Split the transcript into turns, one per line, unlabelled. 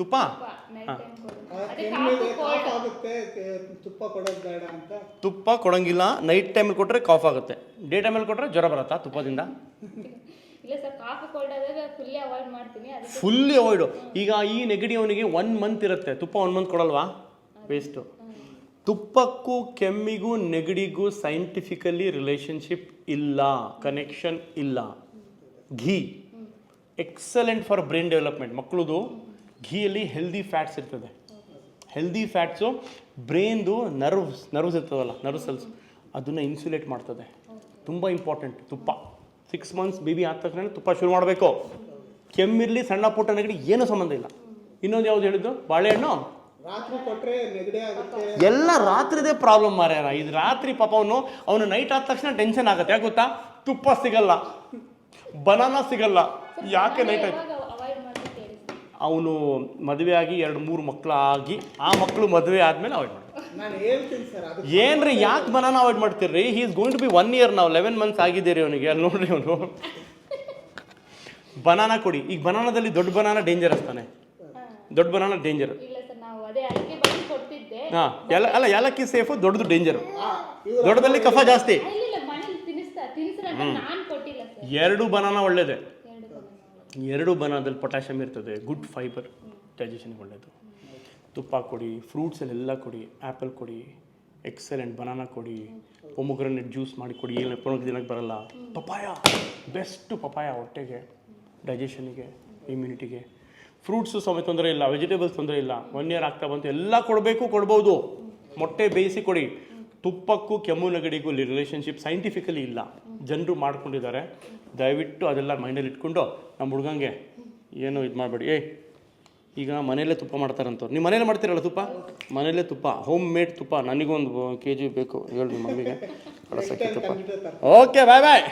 ತುಪ್ಪ
ತುಪ್ಪ ಕೊಡೋದು ಬೇಡ ಅಂತ.
ತುಪ್ಪ ಕೊಡಂಗಿಲ್ಲ. ನೈಟ್ ಟೈಮಲ್ಲಿ ಕೊಟ್ಟರೆ ಕಾಫ್ ಆಗುತ್ತೆ. ಡೇ ಟೈಮಲ್ಲಿ ಕೊಟ್ಟರೆ ಜ್ವರ ಬರುತ್ತಾ ತುಪ್ಪದಿಂದ?
ಇಲ್ಲ ಸರ್, ಕಾಫಿ ಕೋಲ್ಡ್ ಆದಾಗ ಫುಲ್ಲಿ ಅವಾಯ್ಡ್ ಮಾಡ್ತೀನಿ.
ಫುಲ್ಲಿ ಅವಾಯ್ಡು. ಈಗ ಈ ನೆಗಡಿ ಅವನಿಗೆ 1 ಮಂತ್ ಇರುತ್ತೆ, ತುಪ್ಪ 1 ಮಂತ್ ಕೊಡಲ್ವಾ? ವೇಸ್ಟು. ತುಪ್ಪಕ್ಕೂ ಕೆಮ್ಮಿಗೂ ನೆಗಡಿಗೂ ಸೈಂಟಿಫಿಕಲಿ ರಿಲೇಷನ್ಶಿಪ್ ಇಲ್ಲ, ಕನೆಕ್ಷನ್ ಇಲ್ಲ. ಘೀ ಎಕ್ಸಲೆಂಟ್ ಫಾರ್ ಬ್ರೈನ್ ಡೆವಲಪ್ಮೆಂಟ್. ಮಕ್ಕಳದು ಘೀಯಲ್ಲಿ ಹೆಲ್ದಿ ಫ್ಯಾಟ್ಸ್ ಇರ್ತದೆ. ಹೆಲ್ದಿ ಫ್ಯಾಟ್ಸು ಬ್ರೈನ್ದು ನರ್ವ್ಸ್ ಇರ್ತದಲ್ಲ, ನರ್ವ್ ಸೆಲ್ಸ್, ಅದನ್ನು ಇನ್ಸುಲೇಟ್ ಮಾಡ್ತದೆ. ತುಂಬ ಇಂಪಾರ್ಟೆಂಟ್ ತುಪ್ಪ. 6 ಮಂತ್ಸ್ ಬೇಬಿ ಆದ ತಕ್ಷಣ ತುಪ್ಪ ಶುರು ಮಾಡಬೇಕು. ಕೆಮ್ಮಿರಲಿ, ಸಣ್ಣ ಪುಟ್ಟ ನೆಗಡಿ ಏನೂ ಸಂಬಂಧ ಇಲ್ಲ. ಇನ್ನೊಂದು ಯಾವ್ದು ಹೇಳಿದ್ದು? ಬಾಳೆಹಣ್ಣು
ರಾತ್ರಿ ಕೊಟ್ಟರೆ ನೆಗಡಿ ಆಗುತ್ತೆ.
ಎಲ್ಲ ರಾತ್ರಿದೇ ಪ್ರಾಬ್ಲಮ್ ಮಾರ್ಯಾರ. ಇದು ರಾತ್ರಿ ಪಾಪ ಅವನು ನೈಟ್ ಆದ ತಕ್ಷಣ ಟೆನ್ಷನ್ ಆಗುತ್ತೆ. ಯಾಕೆ ಗೊತ್ತಾ? ತುಪ್ಪ ಸಿಗಲ್ಲ, ಬನಾನಾ ಸಿಗಲ್ಲ. ಯಾಕೆ ನೈಟ್ ಆಯ್ತು? ಅವನು ಮದುವೆ ಆಗಿ 2-3 ಮಕ್ಕಳಾಗಿ ಆ ಮಕ್ಕಳು ಮದುವೆ ಆದಮೇಲೆ ಅವಾಯ್ಡ್ ಮಾಡಿ.
ನಾನು ಹೇಳ್ತೀನಿ ಸರ್, ಅದು
ಏನ್ರಿ ಯಾಕೆ ಬನಾನಾ ಅವಾಯ್ಡ್ ಮಾಡ್ತೀರಿ? He is going to be 1 year. ನಾವು 11 ಮಂತ್ಸ್ ಆಗಿದ್ದೀರಿ ಅವನಿಗೆ. ಅಲ್ಲಿ ನೋಡ್ರಿ, ಅವನು ಬನಾನಾ ಕೊಡಿ. ಈಗ ಬನಾನಾದಲ್ಲಿ ದೊಡ್ಡ ಬನಾನಾ ಡೇಂಜರಸ್ ತಾನೆ? ದೊಡ್ಡ ಬನಾನಾ ಡೇಂಜರ್. ಹಾಂ, ಅಲ್ಲ ಏಲಕ್ಕಿ ಸೇಫು, ದೊಡ್ಡದು ಡೇಂಜರು. ದೊಡ್ಡದಲ್ಲಿ ಕಫ ಜಾಸ್ತಿ. 2 ಬನಾನಾ ಒಳ್ಳೇದೆ. 2 ಬನಾದಲ್ಲಿ ಪೊಟ್ಯಾಷಿಯಮ್ ಇರ್ತದೆ, ಗುಡ್ ಫೈಬರ್, ಡೈಜೆಷನ್ಗೆ ಒಳ್ಳೆಯದು. ತುಪ್ಪ ಕೊಡಿ, ಫ್ರೂಟ್ಸಲ್ಲೆಲ್ಲ ಕೊಡಿ. ಆ್ಯಪಲ್ ಕೊಡಿ, ಎಕ್ಸಲೆಂಟ್. ಬನಾನಾ ಕೊಡಿ, ಪೊಮೊಗ್ರನೇಟ್ ಜ್ಯೂಸ್ ಮಾಡಿ ಕೊಡಿ. ಏನು ದಿನಕ್ಕೆ ಬರಲ್ಲ. Papaya best. ಪಪಾಯ ಹೊಟ್ಟೆಗೆ, ಡೈಜೆಷನಿಗೆ, ಇಮ್ಯುನಿಟಿಗೆ. ಫ್ರೂಟ್ಸು ಸಮೇತ ತೊಂದರೆ ಇಲ್ಲ, ವೆಜಿಟೇಬಲ್ಸ್ ತೊಂದರೆ ಇಲ್ಲ. 1 ಇಯರ್ ಆಗ್ತಾ ಬಂತು, ಎಲ್ಲ ಕೊಡ್ಬೋದು. ಮೊಟ್ಟೆ ಬೇಯಿಸಿ ಕೊಡಿ. ತುಪ್ಪಕ್ಕೂ ಕೆಮ್ಮು ನೆಗಡಿಗೂ ರಿಲೇಷನ್ಶಿಪ್ ಸೈಂಟಿಫಿಕಲಿ ಇಲ್ಲ, ಜನರು ಮಾಡ್ಕೊಂಡಿದ್ದಾರೆ. ದಯವಿಟ್ಟು ಅದೆಲ್ಲ ಮೈಂಡಲ್ಲಿ ಇಟ್ಕೊಂಡು ನಮ್ಮ ಹುಡುಗಂಗೆ ಏನು ಇದು ಮಾಡಬೇಡಿ. ಈಗ ಮನೆಯಲ್ಲೇ ತುಪ್ಪ ಮಾಡ್ತಾರಂತವ್ರು. ನೀವು ಮನೇಲೆ ಮಾಡ್ತೀರಲ್ಲ ತುಪ್ಪ? ಮನೆಯಲ್ಲೇ ತುಪ್ಪ, ಹೋಮ್ ಮೇಡ್ ತುಪ್ಪ. ನನಗೊಂದು kg ಬೇಕು, ಹೇಳಿ ನಿಮ್ಮ ಮಮ್ಮಿಗೆ ಕಳಿಸೋಕ್ಕೆ ತುಪ್ಪ. ಓಕೆ, ಬಾಯ್ ಬಾಯ್.